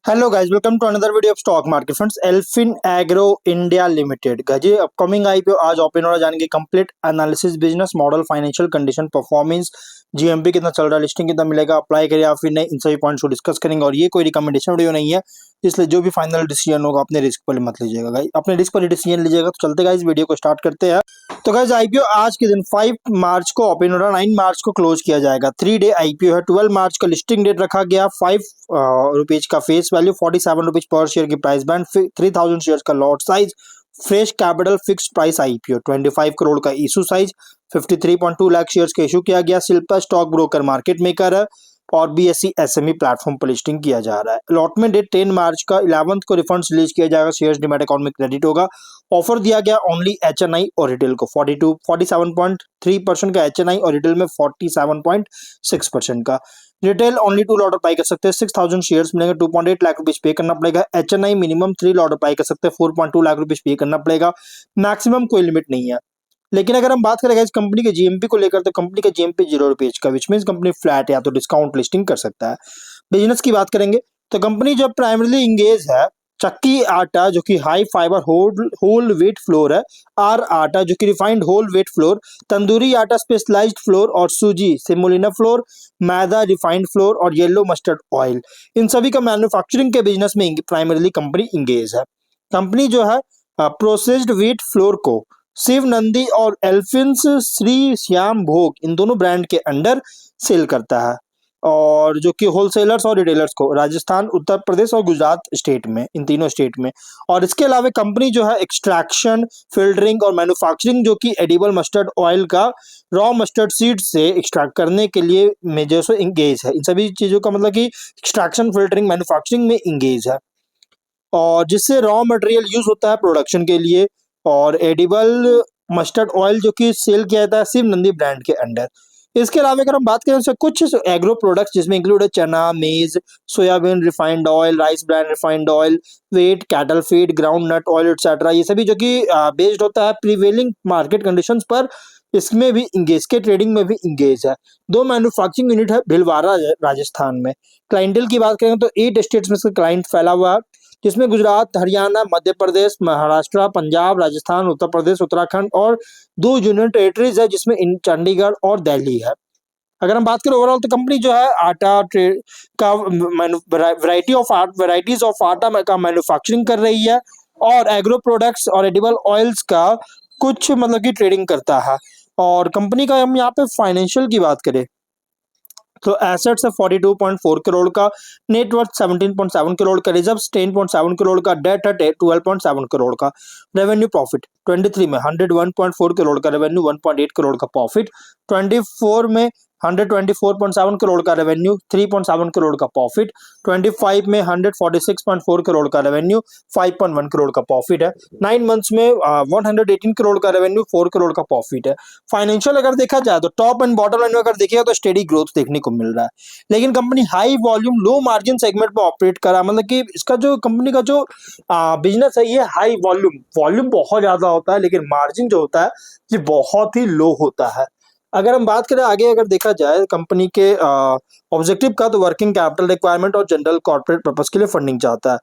Hello guys, welcome to another video of stock market friends. Elfin Agro India Limited गाजी upcoming IPO आज open हो रहा है। जानेंगे complete analysis, business model, financial condition, performance, GMP कितना चल रहा है, लिस्टिंग कितना मिलेगा, अप्लाई करिए या फिर नहीं, इन सभी पॉइंट्स को डिस्कस करेंगे। और ये कोई रिकमेंडेशन वीडियो नहीं है, इसलिए जो भी फाइनल डिसीजन होगा अपने रिस्क पर मत लीजिएगा गाइस, अपने रिस्क पर डिसीजन लीजिएगा। तो चलते गाइस वीडियो को स्टार्ट करते हैं। तो गाइस आईपीओ आज के दिन 5 मार्च को ओपन हो रहा है, 9 मार्च को क्लोज किया जाएगा। 3 डे आईपीओ है। 12 मार्च का लिस्टिंग डेट रखा गया। 5 रुपीज का face value, 47 rupees per share की प्राइस बैंड, 3000 शेयर का lot size, fresh capital, fixed price IPO, 25 crore का इशू साइज, 53.2 लाख शेयर्स का इशू किया गया। Shilpa stock broker market maker है और बीएससी एसएमई प्लेटफॉर्म पर लिस्टिंग किया जा रहा है। अलॉटमेंट डेट 10 मार्च का, 11 को रिफंड्स रिलीज किया जाएगा। शेयर्स डीमैट अकाउंट में क्रेडिट होगा। ऑफर दिया गया ओनली एचएनआई और रिटेल को। 47.3% का एचएनआई और रिटेल में 47.6% का। रिटेल ओनली 2 लॉट अप्लाई कर सकते हैं। 6000 शेयर्स मिलेंगे। 2.8 लाख रुपीज पे करना पड़ेगा। एचएनआई मिनिमम 3 लॉट अप्लाई कर सकते हैं। 4.2 लाख रुपीज पे करना पड़ेगा। मैक्सिमम कोई लिमिट नहीं है। लेकिन अगर हम बात करें इस कंपनी के जीएमपी को लेकर, तो कंपनी का जीएमपी 0 रुपीज का, विच मीन कंपनी फ्लैट या तो डिस्काउंट लिस्टिंग कर सकता है। बिजनेस की बात करेंगे तो कंपनी जो प्राइमरीली इंगेज है चक्की आटा जो कि high fibre whole wheat flour है, आर आटा जो कि refined whole wheat flour, tandoori आटा स्पेशलाइज्ड फ्लोर और सूजी सेमोलिना फ्लोर, मैदा रिफाइंड फ्लोर और येलो मस्टर्ड ऑयल, इन सभी का मैन्युफैक्चरिंग के बिजनेस में प्राइमरीली कंपनी इंगेज है। कंपनी जो है प्रोसेस्ड व्हीट फ्लोर को शिव नंदी और एल्फिन्स श्री श्याम भोग इन दोनों ब्रांड के अंडर सेल करता है, और जो कि होलसेलर्स और रिटेलर्स को राजस्थान, उत्तर प्रदेश और गुजरात स्टेट में, इन तीनों स्टेट में। और इसके अलावा कंपनी जो है एक्सट्रैक्शन, फिल्टरिंग और मैन्युफैक्चरिंग जो कि एडिबल मस्टर्ड ऑयल का रॉ मस्टर्ड सीड से एक्सट्रैक्ट करने के लिए मेजर से इंगेज है। इन सभी चीजों का मतलब कि एक्सट्रैक्शन, फिल्टरिंग, मैन्युफैक्चरिंग में इंगेज है, और जिससे रॉ मटेरियल यूज होता है प्रोडक्शन के लिए। और एडिबल मस्टर्ड ऑयल जो कि सेल किया जाता है शिव नंदी ब्रांड के अंडर। इसके अलावा अगर हम बात करें तो कुछ एग्रो प्रोडक्ट्स जिसमें इंक्लूड है चना, maize, soybean refined oil, rice brand refined oil, wheat, cattle feed, groundnut oil etcetera, ये सभी जो कि बेस्ड होता है प्रीवेलिंग मार्केट कंडीशंस पर, इसमें भी इंगेज के, ट्रेडिंग में भी इंगेज है। 2 मैन्युफैक्चरिंग यूनिट है भिलवाड़ा राजस्थान में। क्लाइंटेल की बात करें तो 8 स्टेट्स में से क्लाइंट फैला हुआ है, जिसमें गुजरात, हरियाणा, मध्य प्रदेश, महाराष्ट्र, पंजाब, राजस्थान, उत्तर प्रदेश, उत्तराखंड और 2 यूनियन टेरिटरीज है जिसमें चंडीगढ़ और दिल्ली है। अगर हम बात करें ओवरऑल तो कंपनी जो है आटा का वैरायटीज ऑफ आटा का मैन्युफैक्चरिंग कर रही है, और एग्रो प्रोडक्ट्स और एडिबल ऑयल्स का कुछ मतलब की ट्रेडिंग करता है। और कंपनी का हम यहाँ पे फाइनेंशियल की बात करें तो एसेट्स है 42.4 करोड़ का, नेटवर्थ 17.7 करोड़ का, रिजर्व 10.7 करोड़ का, डेट है 12.7 करोड़ का। रेवेन्यू प्रॉफिट 23 में 101.4 करोड़ का रेवेन्यू, 1.8 करोड़ का प्रॉफिट। 24 में 124.7 करोड़ का रेवेन्यू, 3.7 करोड़ का प्रॉफिट। 25 में 146.4 करोड़ का रेवेन्यू, 5.1 करोड़ का प्रॉफिट है। 9 मंथ्स में 118 करोड़ का रेवेन्यू, 4 करोड़ का प्रॉफिट है। फाइनेंशियल अगर देखा जाए तो टॉप एंड बॉटम लाइन में अगर देखिएगा तो स्टेडी ग्रोथ देखने को मिल रहा है। लेकिन company high volume low margin segment में ऑपरेट कर रहा है, मतलब कि इसका जो कंपनी का जो बिजनेस है ये हाई वॉल्यूम बहुत ज्यादा होता है, लेकिन मार्जिन जो होता है ये बहुत ही लो होता है। अगर हम बात करें आगे, अगर देखा जाए कंपनी के ऑब्जेक्टिव का, तो वर्किंग कैपिटल रिक्वायरमेंट और जनरल कॉर्पोरेट पर्पस के लिए फंडिंग चाहता है।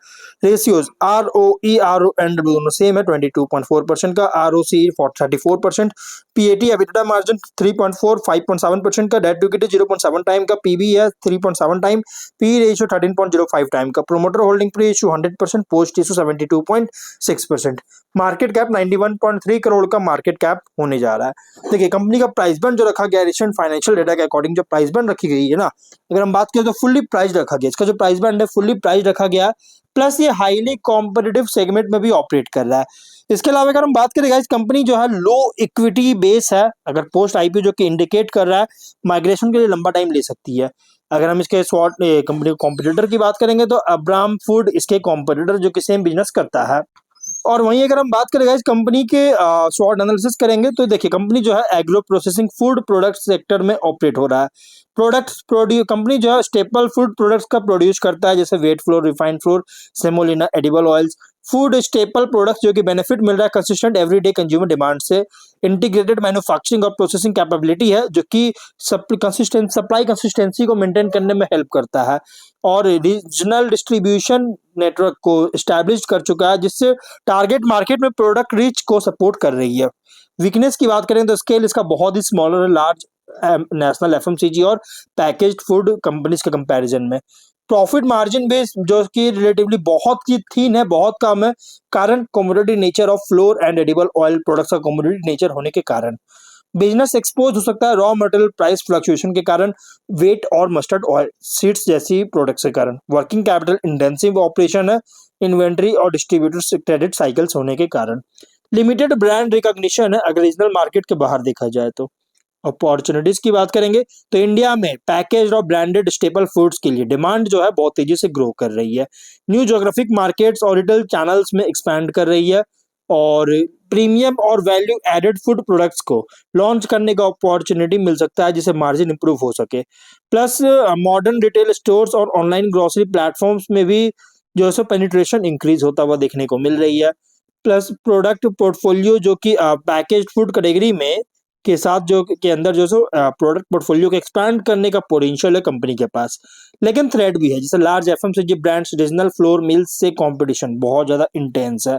रेशियोज ROE RON दोनों सेम है, 22.4% का, ROCE 34%, PAT EBITDA मार्जिन 3.4 5.7% का, डेट टू इक्विटी 0.7 टाइम का, PB है 3.7 टाइम, PE रेशियो 13.05 टाइम का, promoter holding pre issue 100%, post issue 72.6%। Market cap 91.3 crore का मार्केट कैप होने जा रहा है। देखिए कंपनी का प्राइस बैंड जो रखा गया रिसेंट फाइनेंशियल डेटा के अकॉर्डिंग, जो प्राइस बैंड रखी गई है ना, अगर हम बात करें तो फुल्ली प्राइस रखा गया, इसका जो प्राइस बैंड है फुल्ली प्राइस रखा गया, प्लस ये हाईली कॉम्पिटिटिव सेगमेंट में भी ऑपरेट कर रहा है। इसके अलावा अगर हम बात करें गाइस, कंपनी जो है लो इक्विटी बेस है, अगर पोस्ट आईपीओ जो कि इंडिकेट कर रहा है माइग्रेशन के लिए लंबा टाइम ले सकती है। अगर हम इसके शॉर्ट कंपनी कॉम्पिटिटर की बात करेंगे तो अब्राम फूड इसके कॉम्पिटिटर जो कि सेम बिजनेस करता है। और वहीं अगर हम बात करें इस कंपनी के शॉर्ट एनालिसिस करेंगे तो देखिए कंपनी जो है agro processing food product sector में ऑपरेट हो रहा है। प्रोडक्ट्स प्रोड्यूस कंपनी जो है स्टेपल फूड प्रोडक्ट्स का प्रोड्यूस करता है, जैसे wait floor, refined floor, semolina, edible oils, food staple products जो कि बेनिफिट मिल रहा है कंसिस्टेंट एवरीडे कंज्यूमर डिमांड से। इंटीग्रेटेड मैन्युफैक्चरिंग और प्रोसेसिंग कैपेबिलिटी है जो कि सप्लाई कंसिस्टेंसी को मेंटेन करने में हेल्प करता है। और रीजनल डिस्ट्रीब्यूशन नेटवर्क को स्टैब्लिश कर चुका है जिससे टारगेट मार्केट में प्रोडक्ट रीच को सपोर्ट कर रही है। वीकनेस की बात करें तो स्केल इसका बहुत ही स्मॉलर है लार्ज नेशनल एफएमसीजी और पैकेज्ड फूड कंपनीज के कंपैरिजन में। प्रॉफिट मार्जिन बेस जो कि रिलेटिवली बहुत ही थीन है, बहुत कम है, कारण commodity nature of floor and edible oil products का कमोडिटी नेचर होने के कारण। बिजनेस एक्सपोज हो सकता है रॉ मटेरियल प्राइस फ्लक्चुएशन के कारण, वेट और मस्टर्ड ऑयल सीड्स जैसी प्रोडक्ट्स के कारण। वर्किंग कैपिटल इंटेंसिव ऑपरेशन है, इन्वेंट्री और डिस्ट्रीब्यूटर क्रेडिट साइकिल्स होने के कारण। लिमिटेड ब्रांड रिकॉग्निशन है अगर रीजनल मार्केट के बाहर देखा जाए तो। अपॉर्चुनिटीज की बात करेंगे तो इंडिया में पैकेज और ब्रांडेड स्टेपल फूड्स के लिए डिमांड जो है बहुत तेजी से ग्रो कर रही है। न्यू ज्योग्राफिक मार्केट्स और रिटेल चैनल्स में एक्सपैंड कर रही है और प्रीमियम और वैल्यू एडेड फूड प्रोडक्ट्स को लॉन्च करने का अपॉर्चुनिटी मिल सकता है जिससे मार्जिन इंप्रूव हो सके। प्लस मॉडर्न रिटेल स्टोर्स और ऑनलाइन ग्रोसरी प्लेटफॉर्म्स में भी जो है पेनिट्रेशन इंक्रीज होता हुआ देखने को मिल रही है। प्लस प्रोडक्ट पोर्टफोलियो जो कि पैकेज्ड फूड कैटेगरी में के साथ जो के अंदर जो सो प्रोडक्ट पोर्टफोलियो को एक्सपैंड करने का पोटेंशियल है कंपनी के पास। लेकिन थ्रेट भी है जैसे large FMCG brands regional flour mills से कंपटीशन बहुत ज्यादा इंटेंस है।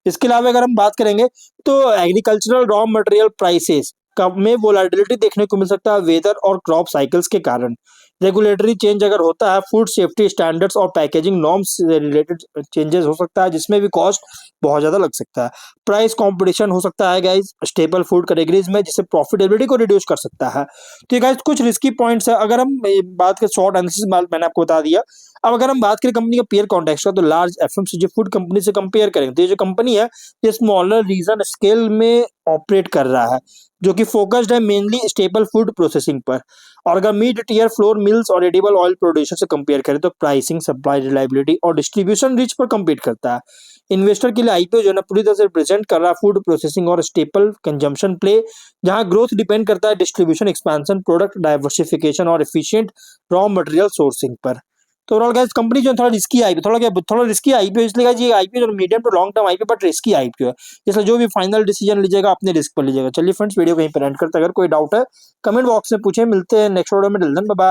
इसके अलावा अगर हम बात करेंगे तो एग्रीकल्चरल रॉ मटेरियल प्राइसेस में वोलेटिलिटी देखने को मिल सकता है वेदर और क्रॉप साइकिल्स के कारण। रेगुलेटरी चेंज अगर होता है फूड सेफ्टी स्टैंडर्ड्स और पैकेजिंग नॉर्म्स से रिलेटेड चेंजेस हो सकता है जिसमें भी कॉस्ट बहुत ज्यादा लग सकता है। प्राइस कंपटीशन हो सकता है गाइस स्टेबल फूड कैटेगरीज में जिससे प्रॉफिटेबिलिटी को रिड्यूस कर सकता है। तो ये गाइस कुछ रिस्की पॉइंट्स है। अगर हम बात करें शॉर्ट एनालिसिस मैंने आपको बता दिया। अब अगर हम बात करें कंपनी का पीयर कॉन्टेक्स्ट का तो लार्ज एफएमसीजी फूड कंपनी से कंपेयर करेंगे तो ये जो कंपनी है ये स्मॉलर रीजन स्केल में ऑपरेट कर रहा है जो कि फोकस्ड है मेनली स्टेबल फूड प्रोसेसिंग पर। और अगर मिड टीयर फ्लोर मिल्स और एडिबल ऑयल प्रोड्यूसर से कंपेयर करें तो प्राइसिंग सप्लाई रिलायबिलिटी और डिस्ट्रीब्यूशन रीच पर कम्पीट करता है। इन्वेस्टर के लिए आईपीओ जो है ना पूरी तरह से रिप्रेजेंट कर रहा है फूड प्रोसेसिंग और स्टेपल कंजम्पशन प्ले जहां ग्रोथ डिपेंड करता है डिस्ट्रीब्यूशन एक्सपेंशन प्रोडक्ट डाइवर्सिफिकेशन और एफिशिएंट रॉ मटेरियल सोर्सिंग पर। तो ओवरऑल गाइस कंपनी जो थोड़ा रिस्की आईपीओ थोड़ा रिस्की आईपीओ इसलिए गाइस ये आईपीओ जो medium to long term IPO but risky IPO है। इसलिए जो भी फाइनल डिसीजन लीजिएगा अपने रिस्क पर लीजिएगा। चलिए फ्रेंड्स वीडियो कहीं पर एंड करते हैं। अगर कोई डाउट है कमेंट बॉक्स में पूछे। मिलते हैं नेक्स्ट वीडियो में। Till then bye bye.